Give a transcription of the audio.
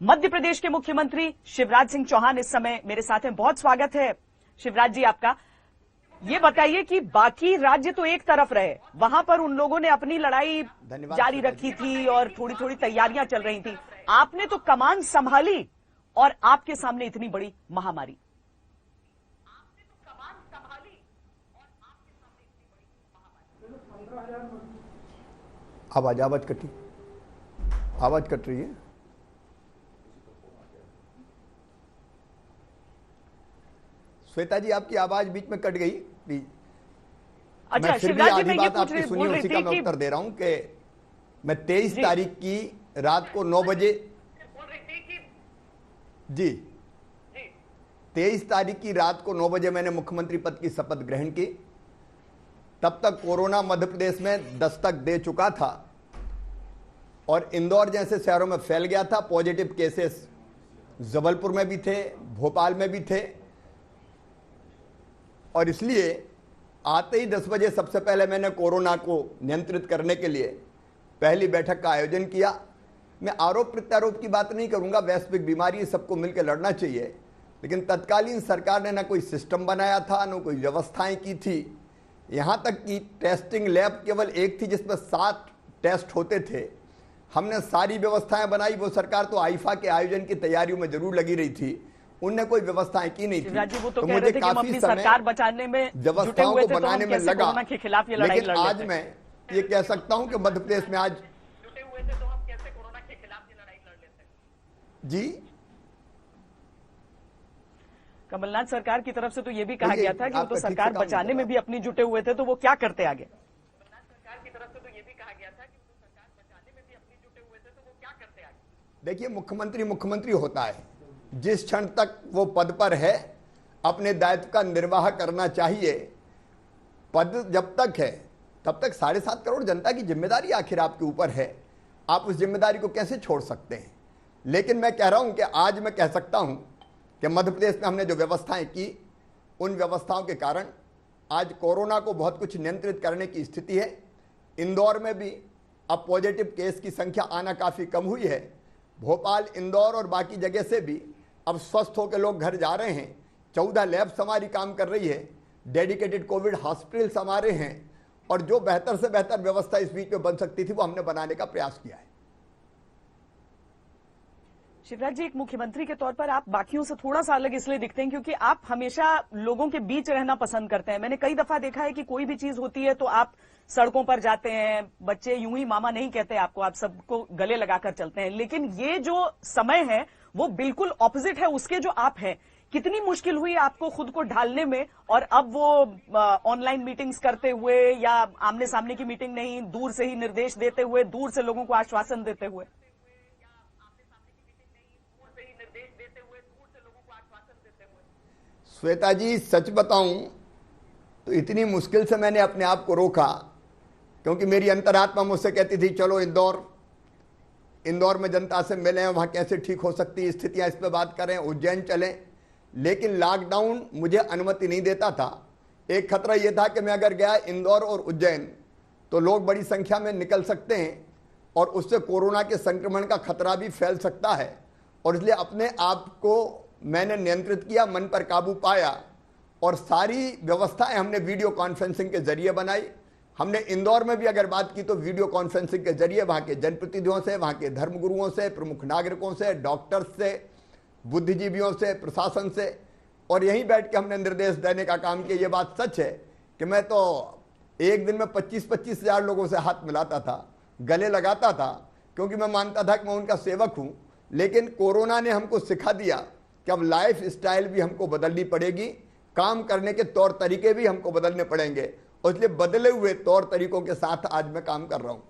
मध्य प्रदेश के मुख्यमंत्री शिवराज सिंह चौहान इस समय मेरे साथ हैं। बहुत स्वागत है शिवराज जी आपका। ये बताइए कि बाकी राज्य तो एक तरफ रहे, वहां पर उन लोगों ने अपनी लड़ाई जारी रखी थी और थोड़ी थोड़ी तैयारियां चल रही थी। आपने तो कमान संभाली और आपके सामने इतनी बड़ी महामारी। आवाज कट रही है। श्वेता जी आपकी आवाज बीच में कट गई प्लीज। अच्छा, मैं फिर भी आधी बात आपकी सुनी, उसी का मैं उत्तर दे रहा हूं कि मैं 23 तारीख की रात को 9 बजे जी 23 तारीख की रात को 9 बजे मैंने मुख्यमंत्री पद की शपथ ग्रहण की। तब तक कोरोना मध्य प्रदेश में दस्तक दे चुका था और इंदौर जैसे शहरों में फैल गया था। पॉजिटिव केसेस जबलपुर में भी थे, भोपाल में भी थे और इसलिए आते ही 10 बजे सबसे पहले मैंने कोरोना को नियंत्रित करने के लिए पहली बैठक का आयोजन किया। मैं आरोप प्रत्यारोप की बात नहीं करूंगा, वैश्विक बीमारी सबको मिलकर लड़ना चाहिए, लेकिन तत्कालीन सरकार ने ना कोई सिस्टम बनाया था, ना कोई व्यवस्थाएं की थी। यहां तक कि टेस्टिंग लैब केवल एक थी जिसमें 7 टेस्ट होते थे। हमने सारी व्यवस्थाएं बनाई। वो सरकार तो आईफा के आयोजन की तैयारियों में जरूर लगी रही थी, उनने कोई व्यवस्थाएं की नहीं थी। वो तो मुझे काफी सरकार बचाने में व्यवस्थाओं को बनाने में लगा। के खिलाफ ये लड़ाई लेकिन आज मैं ये कह सकता हूं कि मध्य प्रदेश में आज जुटे हुए थे तो हम कैसे कोरोना के खिलाफ ये लड़ाई लड़ लेते। जी कमलनाथ सरकार की तरफ से तो ये भी कहा गया था कि वो तो सरकार बचाने में भी अपनी जुटे हुए थे, तो वो क्या करते आगे? कमलनाथ सरकार की तरफ से तो ये भी कहा गया था कि वो तो सरकार बचाने में भी अपनी जुटे हुए थे, तो वो क्या करते आगे? देखिए, मुख्यमंत्री होता है, जिस क्षण तक वो पद पर है अपने दायित्व का निर्वाह करना चाहिए। पद जब तक है तब तक 7.5 करोड़ जनता की जिम्मेदारी आखिर आपके ऊपर है। आप उस जिम्मेदारी को कैसे छोड़ सकते हैं? लेकिन मैं कह रहा हूं कि आज मैं कह सकता हूं कि मध्य प्रदेश में हमने जो व्यवस्थाएं की, उन व्यवस्थाओं के कारण आज कोरोना को बहुत कुछ नियंत्रित करने की स्थिति है। इंदौर में भी अब पॉजिटिव केस की संख्या आना काफ़ी कम हुई है। भोपाल, इंदौर और बाकी जगह से भी अब स्वस्थ होकर लोग घर जा रहे हैं। 14 लैब्स हमारी काम कर रही है, डेडिकेटेड कोविड हॉस्पिटल्स हमारे हैं और जो बेहतर से बेहतर व्यवस्था इस बीच में बन सकती थी वो हमने बनाने का प्रयास किया है। शिवराज जी, एक मुख्यमंत्री के तौर पर आप बाकियों से थोड़ा सा अलग इसलिए दिखते हैं क्योंकि आप हमेशा लोगों के बीच रहना पसंद करते हैं। मैंने कई दफा देखा है कि कोई भी चीज होती है तो आप सड़कों पर जाते हैं, बच्चे यूं ही मामा नहीं कहते आपको, आप सबको गले लगाकर चलते हैं। लेकिन ये जो समय है वो बिल्कुल ऑपोजिट है उसके जो आप हैं। कितनी मुश्किल हुई आपको खुद को ढालने में, और अब वो ऑनलाइन मीटिंग्स करते हुए या आमने सामने की मीटिंग नहीं, दूर से ही निर्देश देते हुए, दूर से लोगों को आश्वासन देते हुए? श्वेता जी, सच बताऊं तो इतनी मुश्किल से मैंने अपने आप को रोका, क्योंकि मेरी अंतरात्मा मुझसे कहती थी चलो इंदौर में जनता से मिलें, वहां कैसे ठीक हो सकती है स्थितियां, इस पर बात करें, उज्जैन चलें। लेकिन लॉकडाउन मुझे अनुमति नहीं देता था। एक खतरा यह था कि मैं अगर गया इंदौर और उज्जैन तो लोग बड़ी संख्या में निकल सकते हैं और उससे कोरोना के संक्रमण का खतरा भी फैल सकता है। और इसलिए अपने आप को मैंने नियंत्रित किया, मन पर काबू पाया और सारी व्यवस्थाएं हमने वीडियो कॉन्फ्रेंसिंग के जरिए बनाई। हमने इंदौर में भी अगर बात की तो वीडियो कॉन्फ्रेंसिंग के जरिए वहां के जनप्रतिनिधियों से, वहां के धर्मगुरुओं से, प्रमुख नागरिकों से, डॉक्टर्स से, बुद्धिजीवियों से, प्रशासन से, और यहीं बैठ के हमने निर्देश देने का काम किया। ये बात सच है कि मैं तो एक दिन में 25-25 हजार लोगों से हाथ मिलाता था, गले लगाता था, क्योंकि मैं मानता था कि मैं उनका सेवक हूं। लेकिन कोरोना ने हमको सिखा दिया कि अब लाइफ स्टाइल भी हमको बदलनी पड़ेगी, काम करने के तौर तरीके भी हमको बदलने पड़ेंगे, और इसलिए बदले हुए तौर तरीकों के साथ आज मैं काम कर रहा हूं।